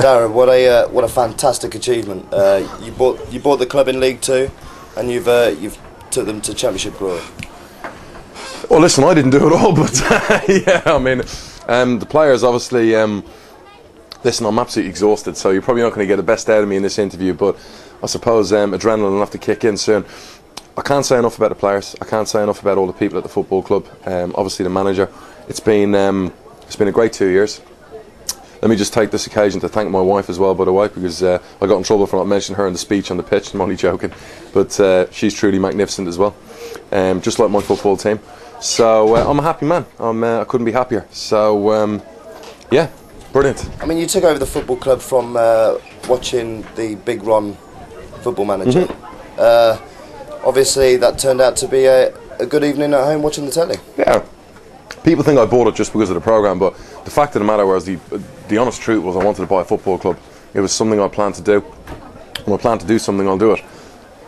Darragh, what a fantastic achievement! You bought the club in League Two, and you've took them to Championship glory. Well, listen, I didn't do it all, but yeah, I mean, the players obviously. Listen, I'm absolutely exhausted, so you're probably not going to get the best out of me in this interview. But I suppose adrenaline will have to kick in soon. I can't say enough about the players. I can't say enough about all the people at the football club. Obviously, the manager. It's been a great 2 years. Let me just take this occasion to thank my wife as well, by the way, because I got in trouble for not mentioning her in the speech on the pitch. I'm only joking, but she's truly magnificent as well, just like my football team. So I'm a happy man. I couldn't be happier. So yeah, brilliant. I mean, you took over the football club from watching the Big Ron Football Manager. Obviously, that turned out to be a good evening at home watching the telly. Yeah. People think I bought it just because of the programme, but the fact of the matter was, the honest truth was I wanted to buy a football club. It was something I planned to do. When I plan to do something, I'll do it.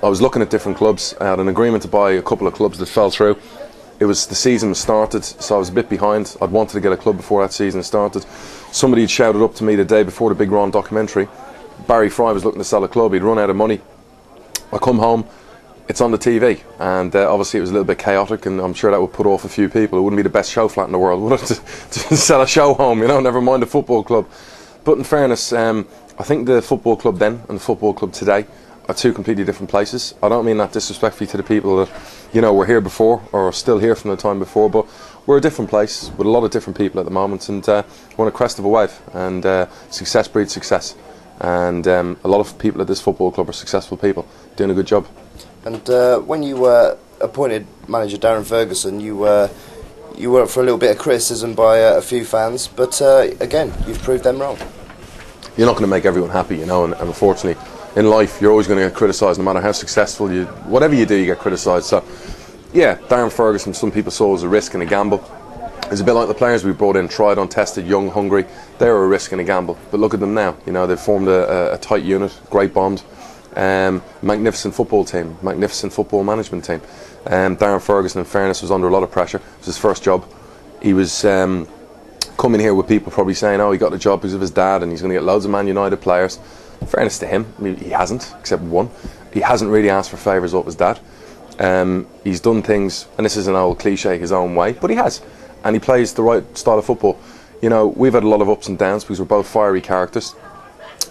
I was looking at different clubs. I had an agreement to buy a couple of clubs that fell through. The season was started, so I was a bit behind. I'd wanted to get a club before that season started. Somebody had shouted up to me the day before the Big Ron documentary. Barry Fry was looking to sell a club. He'd run out of money. I come home. It's on the TV, and obviously it was a little bit chaotic, and I'm sure that would put off a few people. It wouldn't be the best show flat in the world, would it, to sell a show home, never mind a football club. But in fairness, I think the football club then and the football club today are two completely different places. I don't mean that disrespectfully to the people that, were here before or are still here from the time before, but we're a different place with a lot of different people at the moment, and we're on a crest of a wave, and success breeds success. And a lot of people at this football club are successful people, doing a good job. And when you were appointed manager, Darren Ferguson, you were up for a little bit of criticism by a few fans, but again, you've proved them wrong. You're not going to make everyone happy, and unfortunately, in life, you're always going to get criticised, no matter how successful whatever you do, you get criticised. So, yeah, Darren Ferguson, some people saw as a risk and a gamble. It's a bit like the players we brought in, tried, untested, young, hungry. They were a risk and a gamble, but look at them now. They've formed a tight unit, great bond. Magnificent football team, magnificent football management team. Darren Ferguson, in fairness, was under a lot of pressure. It was his first job. He was coming here with people probably saying, oh, he got the job because of his dad and he's going to get loads of Man United players. In fairness to him, I mean, he hasn't, except one. He hasn't really asked for favours of his dad. He's done things, and this is an old cliche, his own way, but he has. And he plays the right style of football. We've had a lot of ups and downs because we're both fiery characters.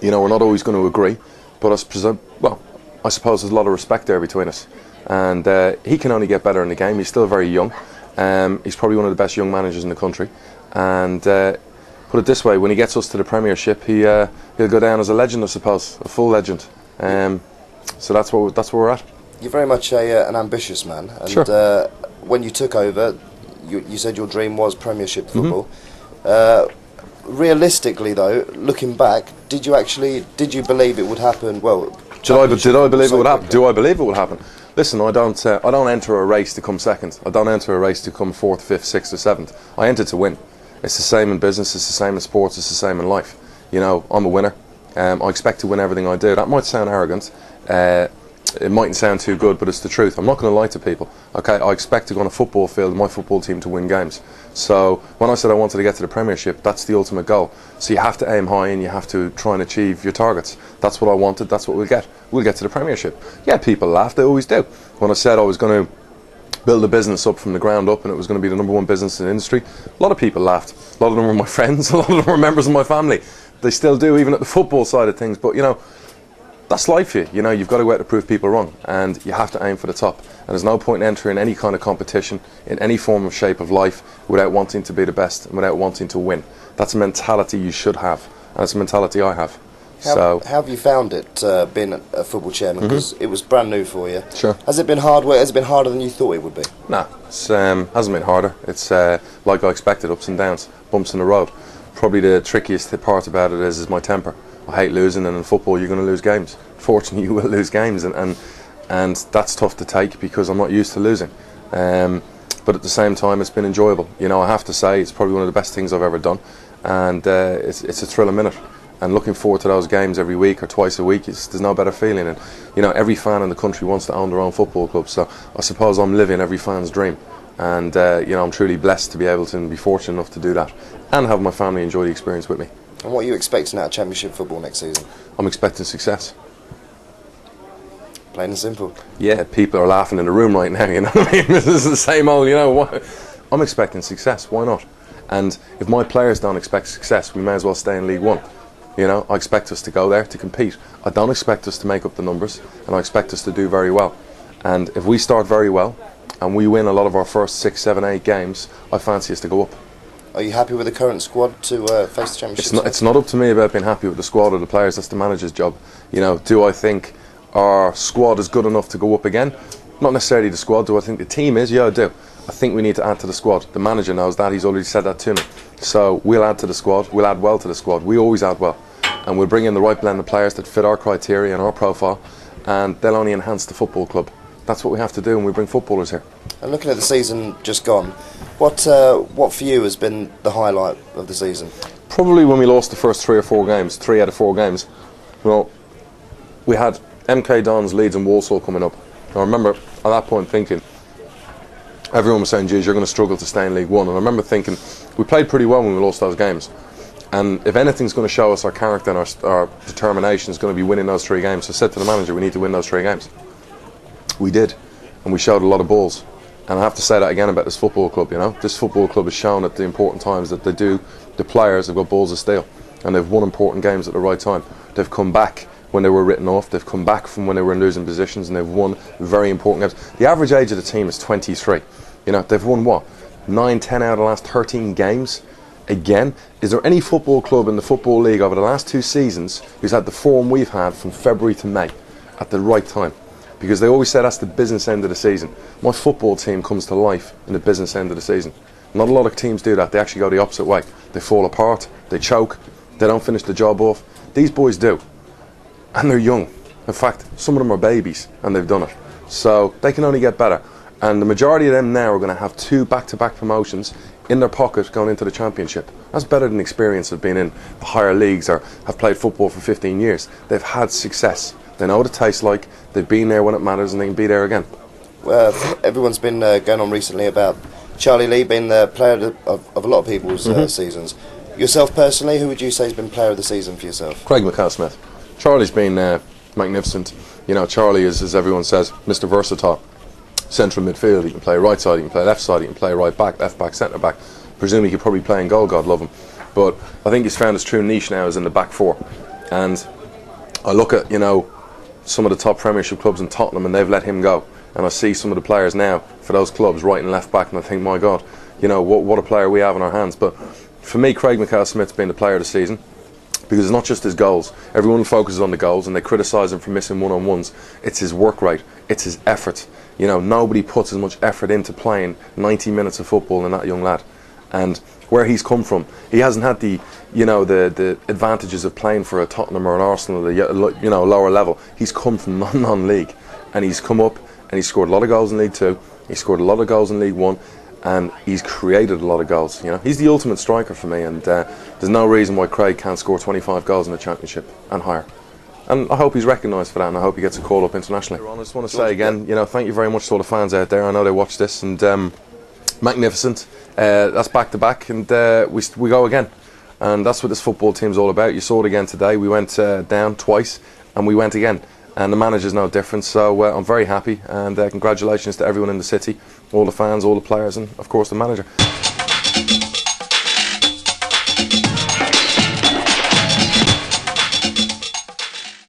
We're not always going to agree. But I suppose there's a lot of respect there between us, and he can only get better in the game. He's still very young. He's probably one of the best young managers in the country, and put it this way: when he gets us to the Premiership, he'll go down as a legend, I suppose, a full legend. So that's where we're at. You're very much an ambitious man, and sure. When you took over, you said your dream was Premiership football. Realistically, though, looking back, did you believe it would happen? Well, did I believe it would happen? Do I believe it would happen? Listen, I don't enter a race to come second. I don't enter a race to come fourth, fifth, sixth, or seventh. I enter to win. It's the same in business. It's the same in sports. It's the same in life. I'm a winner. I expect to win everything I do. That might sound arrogant. It mightn't sound too good, but it's the truth. I'm not going to lie to people. Okay, I expect to go on a football field, my football team, to win games. So when I said I wanted to get to the Premiership, that's the ultimate goal. So you have to aim high and you have to try and achieve your targets. That's what I wanted. That's what we'll get. We'll get to the Premiership. Yeah, people laugh. They always do. When I said I was going to build a business up from the ground up and it was going to be the #1 business in the industry, a lot of people laughed. A lot of them were my friends. A lot of them were members of my family. They still do, even at the football side of things. But that's life here. You've got to go out to prove people wrong, and you have to aim for the top. And there's no point in entering any kind of competition in any form of shape of life without wanting to be the best and without wanting to win. That's a mentality you should have, and it's a mentality I have. How have you found it being a football chairman? Because it was brand new for you. Sure. Has it been hard work? Has it been harder than you thought it would be? Nah, it hasn't been harder. It's like I expected, ups and downs, bumps in the road. Probably the trickiest part about it is my temper. I hate losing, and in football you're going to lose games. Fortunately, you will lose games, and that's tough to take because I'm not used to losing. But at the same time, it's been enjoyable. I have to say, it's probably one of the best things I've ever done, and it's a thrill a minute. And looking forward to those games every week or twice a week, there's no better feeling. And every fan in the country wants to own their own football club. So I suppose I'm living every fan's dream. And I'm truly blessed to be able to and be fortunate enough to do that, and have my family enjoy the experience with me. And what are you expecting out of Championship football next season? I'm expecting success. Plain and simple. Yeah, people are laughing in the room right now, you know what I mean? This is the same old, you know what? I'm expecting success, why not? And if my players don't expect success, we may as well stay in League One. You know, I expect us to go there to compete. I don't expect us to make up the numbers, and I expect us to do very well. And if we start very well, and we win a lot of our first 6, 7, 8 games, I fancy us to go up. Are you happy with the current squad to face the Championship? It's not up to me about being happy with the squad or the players, that's the manager's job. You know, do I think our squad is good enough to go up again? Not necessarily the squad. Do I think the team is? Yeah, I do. I think we need to add to the squad. The manager knows that. He's already said that to me. So we'll add to the squad. We'll add well to the squad. We always add well. And we'll bring in the right blend of players that fit our criteria and our profile, and they'll only enhance the football club. That's what we have to do when we bring footballers here. And looking at the season just gone, what for you has been the highlight of the season? Probably when we lost the first 3 or 4 games, 3 out of 4 games. Well, we had MK Dons, Leeds and Walsall coming up. I remember at that point thinking, everyone was saying, geez, you're going to struggle to stay in League One. And I remember thinking, we played pretty well when we lost those games. And if anything's going to show us our character and our determination is going to be winning those 3 games. So I said to the manager, we need to win those 3 games. We did. And we showed a lot of balls. And I have to say that again about this football club, you know. This football club has shown at the important times that the players have got balls of steel. And they've won important games at the right time. They've come back when they were written off. They've come back from when they were in losing positions, and they've won very important games. The average age of the team is 23. You know, they've won what? 9, 10 out of the last 13 games? Again, is there any football club in the Football League over the last 2 seasons who's had the form we've had from February to May at the right time? Because they always say that's the business end of the season. My football team comes to life in the business end of the season. Not a lot of teams do that. They actually go the opposite way. They fall apart, they choke, they don't finish the job off. These boys do. And they're young. In fact, some of them are babies, and they've done it. So they can only get better. And the majority of them now are going to have 2 back-to-back promotions in their pocket going into the Championship. That's better than experience of being in the higher leagues or have played football for 15 years. They've had success. They know what it tastes like. They've been there when it matters, and they can be there again. Everyone's been going on recently about Charlie Lee being the player of a lot of people's seasons. Yourself personally, who would you say has been player of the season for yourself? Craig MacAnthony. Charlie's been magnificent. You know, Charlie is, as everyone says, Mr. Versatile. Central midfield, he can play right side, he can play left side, he can play right back, left back, centre back. Presume he could probably play in goal, God love him. But I think he's found his true niche now is in the back 4. And I look at, you know, some of the top Premiership clubs in Tottenham, and they've let him go. And I see some of the players now for those clubs, right and left back, and I think, my God, you know, what a player we have in our hands. But for me, Craig MacAnthony's been the player of the season. Because it's not just his goals. Everyone focuses on the goals and they criticise him for missing one-on-ones. It's his work rate. It's his effort. You know, nobody puts as much effort into playing 90 minutes of football than that young lad. And where he's come from, he hasn't had the, you know, the advantages of playing for a Tottenham or an Arsenal, the, you know, lower level. He's come from non-league, and he's come up and he's scored a lot of goals in League 2. He scored a lot of goals in League 1. And he's created a lot of goals. You know, he's the ultimate striker for me, and there's no reason why Craig can't score 25 goals in the Championship and higher. And I hope he's recognised for that, and I hope he gets a call up internationally. I just want to say again, you know, thank you very much to all the fans out there. I know they watch this, and magnificent. That's back to back, and we go again. And that's what this football team's all about. You saw it again today. We went down twice, and we went again. And the manager's no different, so I'm very happy, and congratulations to everyone in the city, all the fans, all the players, and of course the manager.